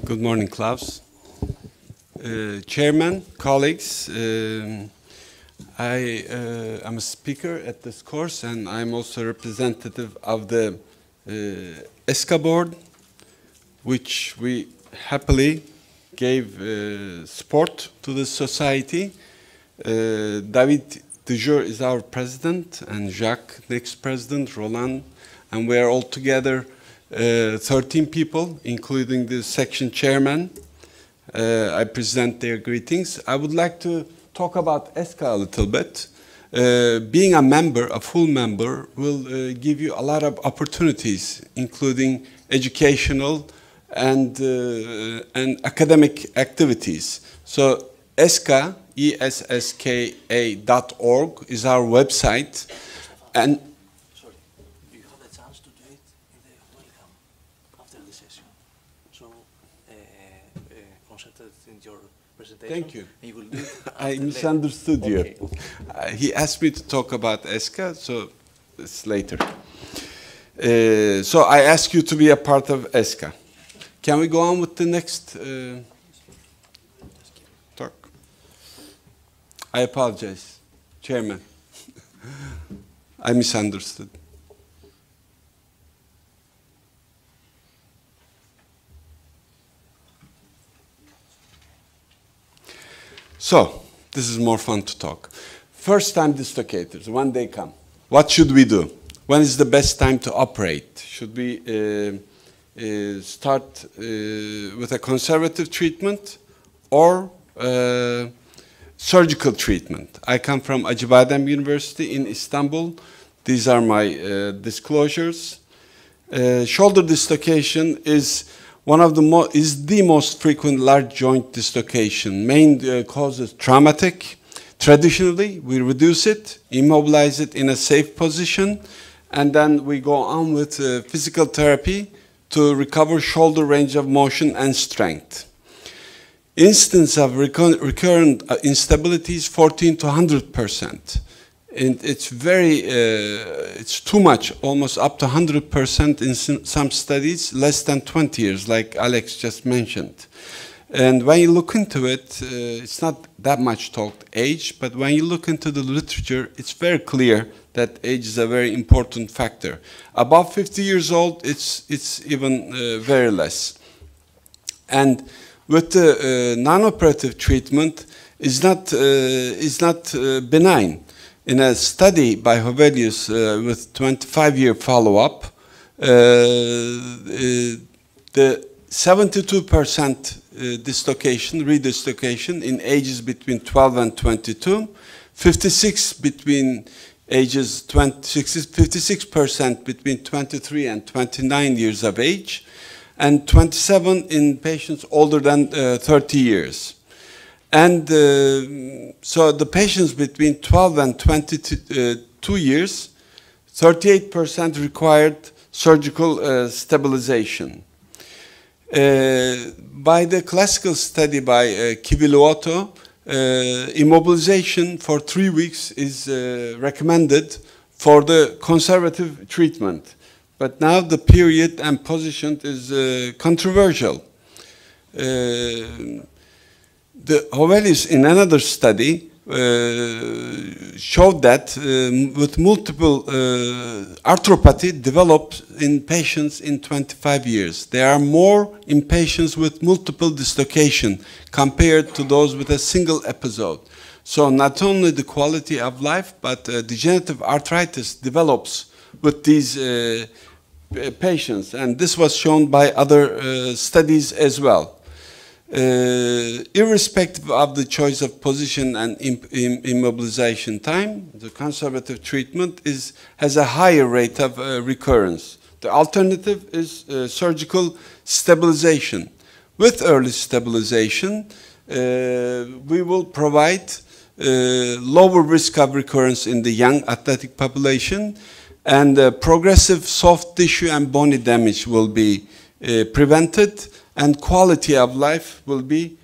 Good morning, Klaus. Chairman, colleagues, I am a speaker at this course, and I'm also a representative of the ESCA board, which we happily gave support to the society. David Dujour is our president, and Jacques, next president, Roland, and we are all together 13 people, including the section chairman. I present their greetings. I would like to talk about ESCA a little bit. Being a member, a full member, will give you a lot of opportunities, including educational and academic activities. So ESCA, ESSKA.org is our website. And sorry, you have the chance to do it in the welcome after the session. So concentrate in your presentation. Thank you. And you will do it I misunderstood you. Okay. He asked me to talk about ESCA, so it's later. So I ask you to be a part of ESCA. Can we go on with the next talk? I apologize, Chairman. I misunderstood. So, this is more fun to talk. First-time dislocators, when they come, what should we do? When is the best time to operate? Should we start with a conservative treatment or surgical treatment? I come from Acıbadem University in Istanbul. These are my disclosures. Shoulder dislocation is the most frequent large joint dislocation. Main cause is traumatic. Traditionally, we reduce it, immobilize it in a safe position, and then we go on with physical therapy to recover shoulder range of motion and strength. Instance of recurrent instability is 14 to 100%. And it's it's too much, almost up to 100% in some studies, less than 20 years, like Alex just mentioned. And when you look into it, it's not that much talked age, but when you look into the literature, it's very clear that age is a very important factor. Above 50 years old, it's even very less. And with the non-operative treatment, is not benign. In a study by Hovelius with 25-year follow-up, the 72% redislocation in ages between 12 and 22, 56% between 23 and 29 years of age, and 27 in patients older than 30 years. And so the patients between 12 and 22 years, 38% required surgical stabilization. By the classical study by Kiviluoto, immobilization for 3 weeks is recommended for the conservative treatment. But now the period and position is controversial. The Hovelius, in another study, showed that with multiple arthropathy developed in patients in 25 years. There are more in patients with multiple dislocation compared to those with a single episode. So not only the quality of life, but degenerative arthritis develops with these patients. And this was shown by other studies as well. Irrespective of the choice of position and immobilization time, the conservative treatment has a higher rate of recurrence. The alternative is surgical stabilization. With early stabilization, we will provide lower risk of recurrence in the young athletic population, and progressive soft tissue and bony damage will be prevented, and quality of life will be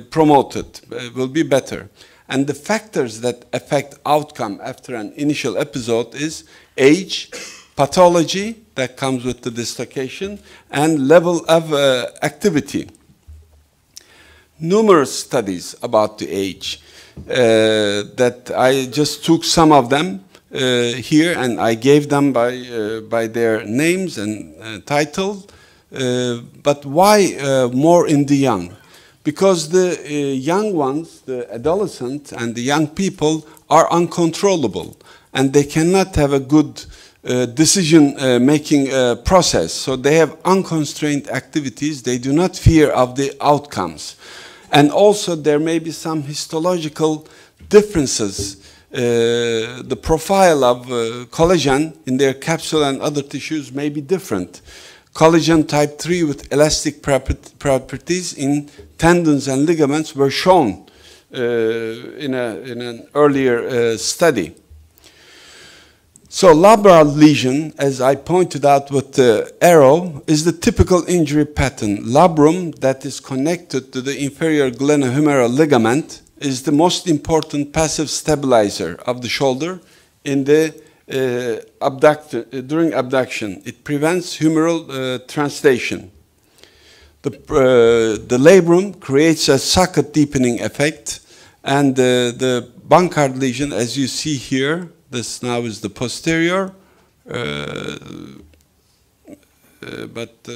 promoted, will be better. And the factors that affect outcome after an initial episode is age, pathology that comes with the dislocation, and level of activity. Numerous studies about the age that I just took some of them here, and I gave them by their names and title. But why more in the young? Because the young ones, the adolescents and the young people are uncontrollable, and they cannot have a good decision-making process. So they have unconstrained activities. They do not fear of the outcomes. And also there may be some histological differences. The profile of collagen in their capsule and other tissues may be different. Collagen type 3 with elastic properties in tendons and ligaments were shown in an earlier study. So labral lesion, as I pointed out with the arrow, is the typical injury pattern. Labrum that is connected to the inferior glenohumeral ligament is the most important passive stabilizer of the shoulder in the during abduction. It prevents humeral translation. The labrum creates a socket deepening effect, and the Bankart lesion, as you see here, this now is the posterior, but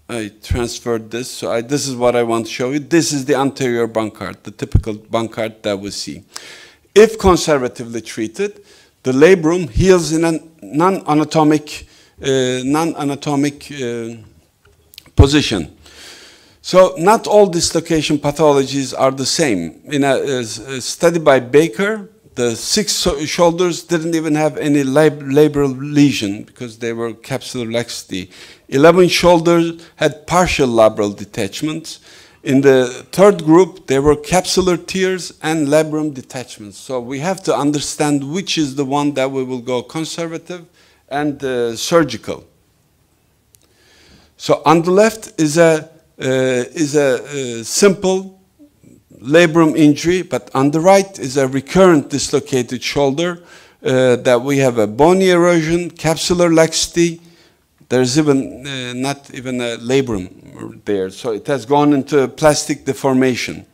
I transferred this, so this is what I want to show you. This is the anterior Bankart, the typical Bankart that we see. If conservatively treated, the labrum heals in a non-anatomic position. So not all dislocation pathologies are the same. In a study by Baker, the 6 shoulders didn't even have any labral lesion because they were capsular laxity. 11 shoulders had partial labral detachments. In the third group, there were capsular tears and labrum detachments. So we have to understand which is the one that we will go conservative and surgical. So on the left is a simple labrum injury, but on the right is a recurrent dislocated shoulder that we have a bony erosion, capsular laxity. There's even not even a labrum there, so it has gone into plastic deformation.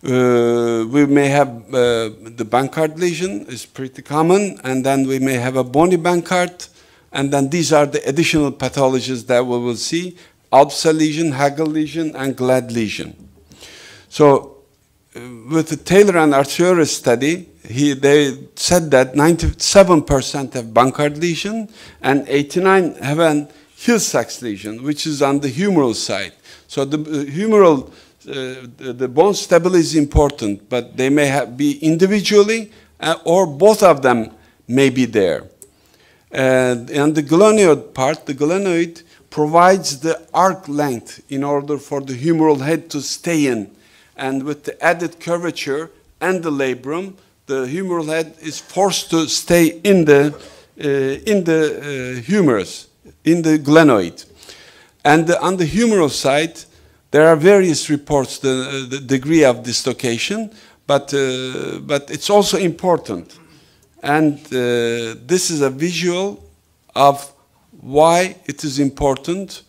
We may have the Bankart lesion is pretty common, and then we may have a bony Bankart, and then these are the additional pathologies that we will see: Alpsa lesion, Hagel lesion, and Glad lesion. So with the Taylor and Artioris study, they said that 97% have Bankart lesion and 89 have an Hill-Sachs lesion, which is on the humeral side. So the humeral, the bone stability is important, but they may be individually or both of them may be there. And the glenoid part, the glenoid provides the arc length in order for the humeral head to stay in. And with the added curvature and the labrum, the humeral head is forced to stay in the humerus, in the glenoid. And on the humeral side, there are various reports, the degree of dislocation, but it's also important. And this is a visual of why it is important.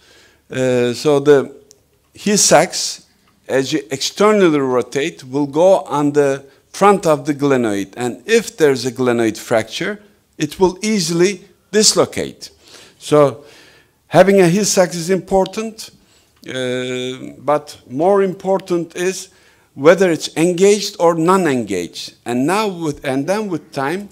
So the Hill-Sachs, as you externally rotate, will go on the front of the glenoid. And if there's a glenoid fracture, it will easily dislocate. So having a Hill-Sachs is important, but more important is whether it's engaged or non-engaged. And then with time,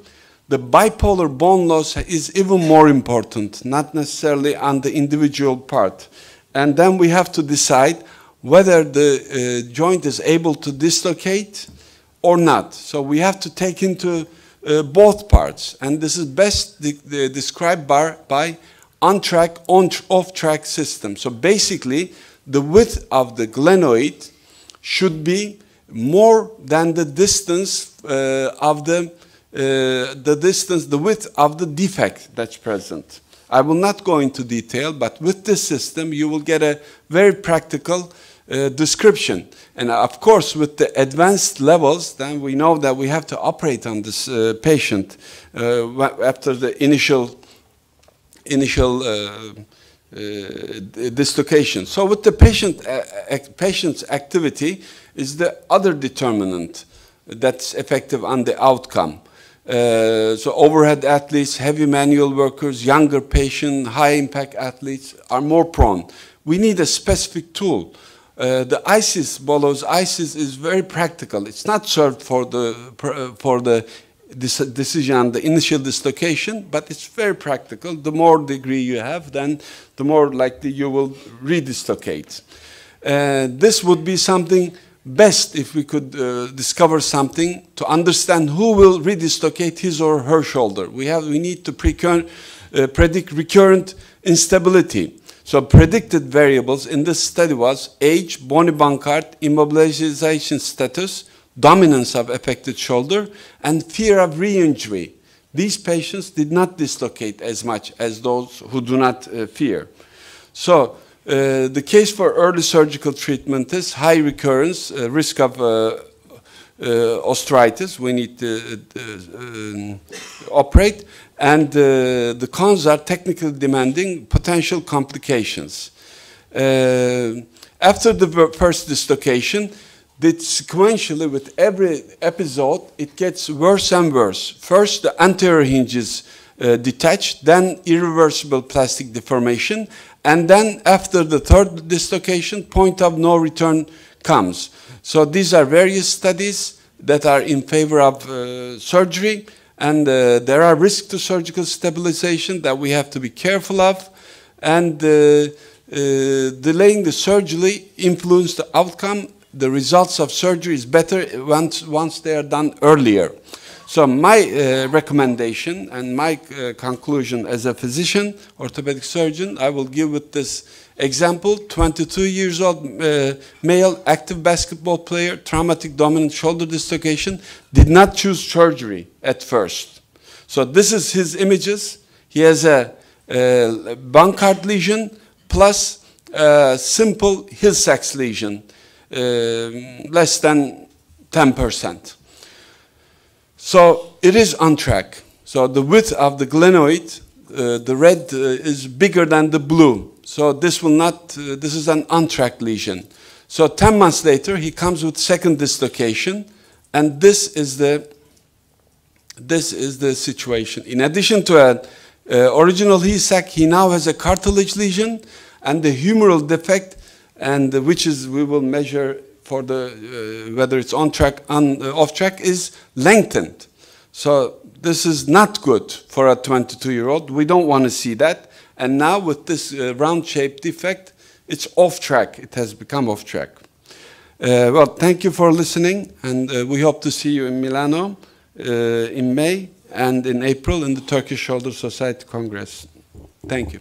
the bipolar bone loss is even more important, not necessarily on the individual part. And then we have to decide whether the joint is able to dislocate or not. So we have to take into both parts. And this is best described by on-track, off-track system. So basically, the width of the glenoid should be more than the distance of the width of the defect that's present. I will not go into detail, but with this system, you will get a very practical description. And of course, with the advanced levels, then we know that we have to operate on this patient after the initial initial dislocation. So with the patient's activity is the other determinant that's effective on the outcome. So overhead athletes, heavy manual workers, younger patients, high impact athletes are more prone. We need a specific tool. The ISIS, Bolo's ISIS is very practical. It's not served for the decision on the initial dislocation, but it's very practical. The more degree you have, then the more likely you will redislocate. This would be something best if we could discover something to understand who will redislocate his or her shoulder. We need to predict recurrent instability. So predicted variables in this study was age, bony Bankart, immobilization status, dominance of affected shoulder, and fear of re-injury. These patients did not dislocate as much as those who do not fear. So the case for early surgical treatment is high recurrence, risk of osteoarthritis. We need to operate. And the cons are technically demanding, potential complications. After the first dislocation, sequentially with every episode, it gets worse and worse. First, the anterior hinges detached, then irreversible plastic deformation, and then after the third dislocation, point of no return comes. So these are various studies that are in favor of surgery, and there are risks to surgical stabilization that we have to be careful of, and delaying the surgery influences the outcome. The results of surgery is better once they are done earlier. So my recommendation and my conclusion as a physician, orthopedic surgeon, I will give with this example. 22 years old male, active basketball player, traumatic dominant shoulder dislocation, did not choose surgery at first. So this is his images. He has a Bankart lesion plus simple Hill-Sachs lesion, less than 10%. So it is on track. So the width of the glenoid, the red is bigger than the blue. So this will not, this is an on-track lesion. So 10 months later, he comes with second dislocation, and this is the situation. In addition to an original Hill-Sachs, he now has a cartilage lesion, and the humeral defect, and which is we will measure for the whether it's on track, off track, is lengthened. So this is not good for a 22-year-old. We don't want to see that. And now with this round-shaped defect, it's off track. It has become off track. Well, thank you for listening, and we hope to see you in Milano in May and in April in the Turkish Shoulder Society Congress. Thank you.